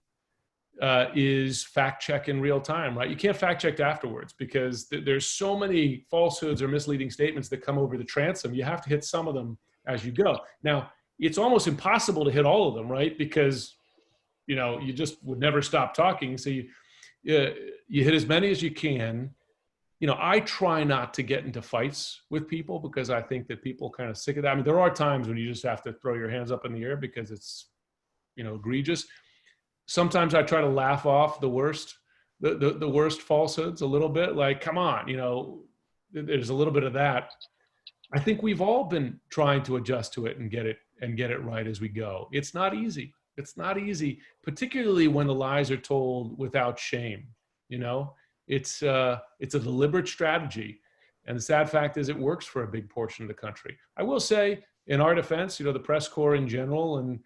is fact check in real time, right? You can't fact check afterwards because there's so many falsehoods or misleading statements that come over the transom. You have to hit some of them as you go. Now, it's almost impossible to hit all of them, right? Because, you just would never stop talking. So you hit as many as you can. I try not to get into fights with people because I think that people kind of sick of that. I mean, there are times when you just have to throw your hands up in the air because it's, egregious. Sometimes I try to laugh off the worst falsehoods a little bit, like, come on, there's a little bit of that. I think we've all been trying to adjust to it and get it right as we go. It's not easy. It's not easy, particularly when the lies are told without shame. It's a deliberate strategy. And the sad fact is it works for a big portion of the country. I will say, in our defense, the press corps in general, and,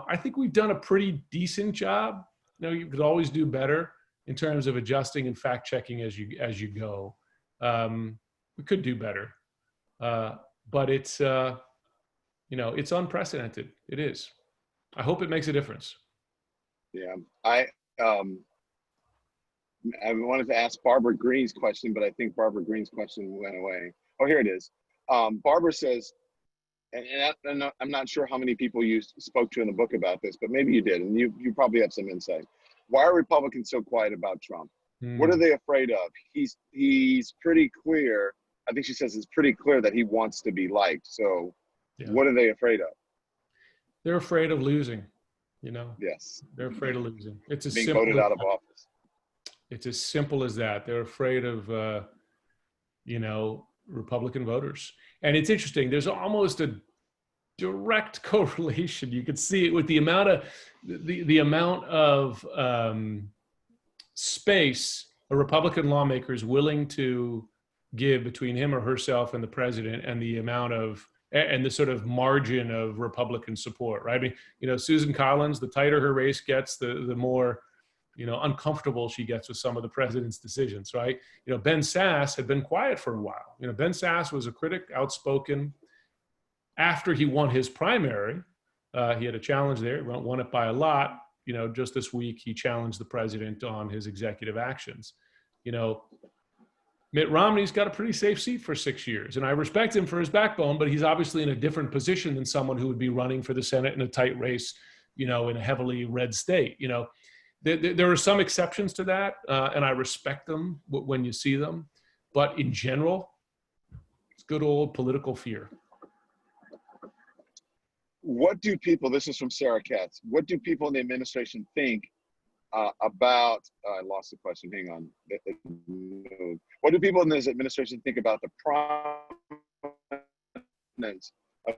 I think we've done a pretty decent job. You could always do better in terms of adjusting and fact checking as you go. We could do better. But it's unprecedented. It is. I hope it makes a difference. Yeah, I wanted to ask Barbara Green's question, but I think Barbara Green's question went away. Oh, here it is. Barbara says, and I'm not sure how many people you spoke to in the book about this, but maybe you did, and you probably have some insight. Why are Republicans so quiet about Trump? What are they afraid of? He's pretty clear. I think she says it's pretty clear that he wants to be liked. So What are they afraid of? They're afraid of losing, Yes. They're afraid of losing. It's as being simple voted out of office. It's as simple as that. They're afraid of, Republican voters. And it's interesting. There's almost a direct correlation. You could see it with the amount of space a Republican lawmaker is willing to give between him or herself and the president, and the amount of and the sort of margin of Republican support, right? I mean, Susan Collins, the tighter her race gets, the more, uncomfortable she gets with some of the president's decisions, right? Ben Sasse had been quiet for a while. Ben Sasse was a critic, outspoken. After he won his primary, he had a challenge there, he won it by a lot. Just this week, he challenged the president on his executive actions. Mitt Romney's got a pretty safe seat for 6 years, and I respect him for his backbone, but he's obviously in a different position than someone who would be running for the Senate in a tight race, in a heavily red state. There are some exceptions to that, and I respect them when you see them, but in general, it's good old political fear. What do people, this is from Sarah Katz, what do people in the administration think about, I lost the question, hang on. What do people in this administration think about the prominence of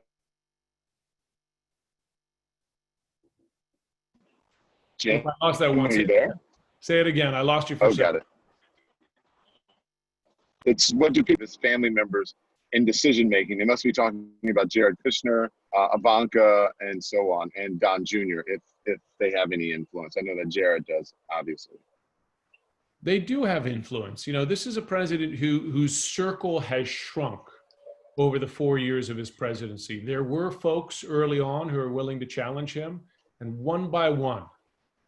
Jim? I lost that one. Are you there? Say it again. I lost you for a second. Got it. It's what do people's family members in decision making? They must be talking about Jared Kushner, Ivanka, and so on, and Don Jr. if they have any influence. I know that Jared does, obviously. They do have influence. This is a president whose circle has shrunk over the 4 years of his presidency. There were folks early on who were willing to challenge him, and one by one,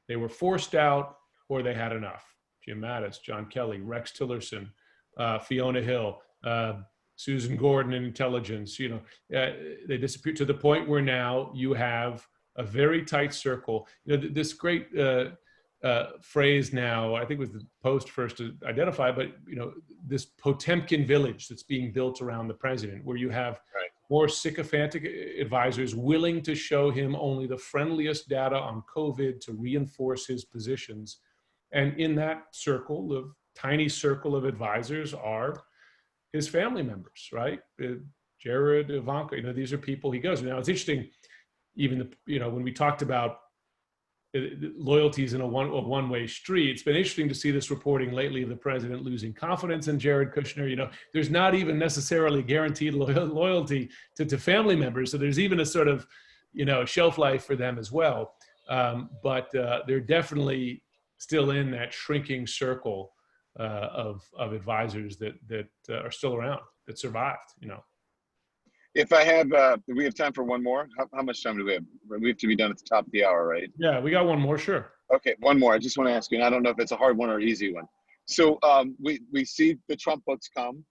they were forced out or they had enough. Jim Mattis, John Kelly, Rex Tillerson, Fiona Hill, Susan Gordon in intelligence. They disappeared to the point where now you have a very tight circle. This great phrase now, I think it was the Post first to identify, but this Potemkin village that's being built around the president, where you have more sycophantic advisors willing to show him only the friendliest data on COVID to reinforce his positions. And in that circle, the tiny circle of advisors are his family members, right? Jared, Ivanka, these are people he goes. Now it's interesting, even when we talked about loyalties in a one-way street, it's been interesting to see this reporting lately of the president losing confidence in Jared Kushner. There's not even necessarily guaranteed loyalty to family members. So there's even a sort of, shelf life for them as well. But they're definitely still in that shrinking circle of advisors that are still around, that survived, If I have, do we have time for one more? How much time do we have? We have to be done at the top of the hour, right? Yeah, we got one more, sure. Okay, one more. I just want to ask you, and I don't know if it's a hard one or an easy one. So we see the Trump books come.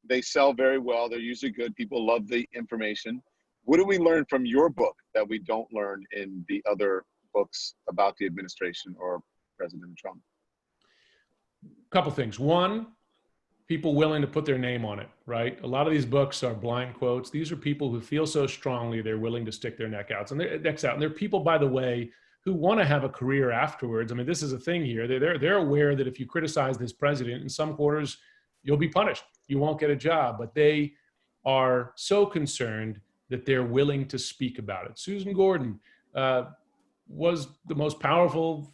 They sell very well. They're usually good. People love the information. What do we learn from your book that we don't learn in the other books about the administration or President Trump? A couple things. One, people willing to put their name on it, right? A lot of these books are blind quotes. These are people who feel so strongly they're willing to stick their neck out. And they're people, by the way, who want to have a career afterwards. I mean, this is a thing here. They're aware that if you criticize this president, in some quarters, you'll be punished. You won't get a job. But they are so concerned that they're willing to speak about it. Susan Gordon was the most powerful,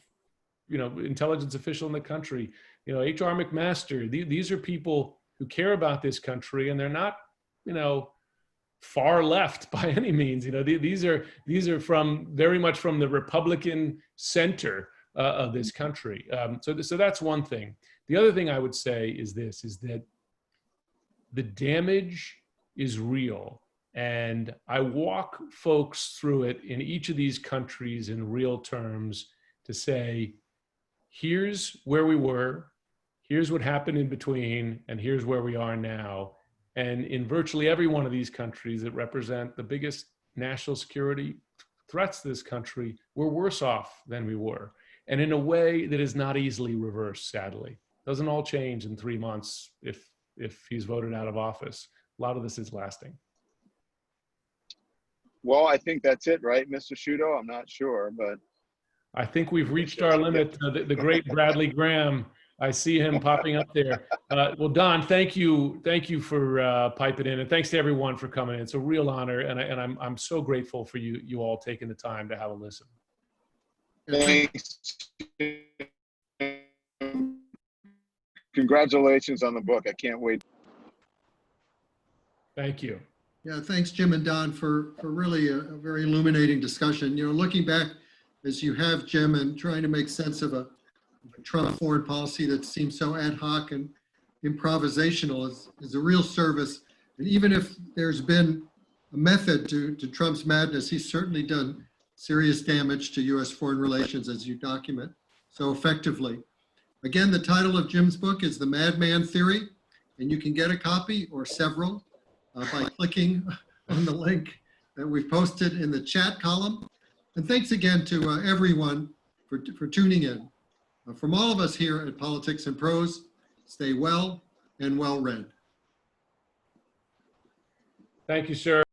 intelligence official in the country. H.R. McMaster, these are people who care about this country, and they're not, far left by any means. These are very much from the Republican center of this country. So that's one thing. The other thing I would say is that the damage is real. And I walk folks through it in each of these countries in real terms to say, here's where we were, here's what happened in between, and here's where we are now. And in virtually every one of these countries that represent the biggest national security threats to this country, we're worse off than we were. And in a way that is not easily reversed, sadly. Doesn't all change in 3 months if he's voted out of office. A lot of this is lasting. Well, I think that's it, right, Mr. Sciutto? I'm not sure, but I think we've reached our limit. The great Bradley Graham, I see him popping up there. Well, Don, thank you for piping in, and thanks to everyone for coming in. It's a real honor, and I'm so grateful for you all taking the time to have a listen. thanks. Congratulations on the book. I can't wait. Thank you. Yeah, thanks, Jim and Don, for really a very illuminating discussion. Looking back, as you have, Jim, and trying to make sense of a Trump foreign policy that seems so ad hoc and improvisational is a real service. And even if there's been a method to Trump's madness, he's certainly done serious damage to U.S. foreign relations, as you document so effectively. Again, the title of Jim's book is The Madman Theory, and you can get a copy or several by clicking on the link that we've posted in the chat column. And thanks again to everyone for tuning in. From all of us here at Politics and Prose, stay well and well read. Thank you, sir.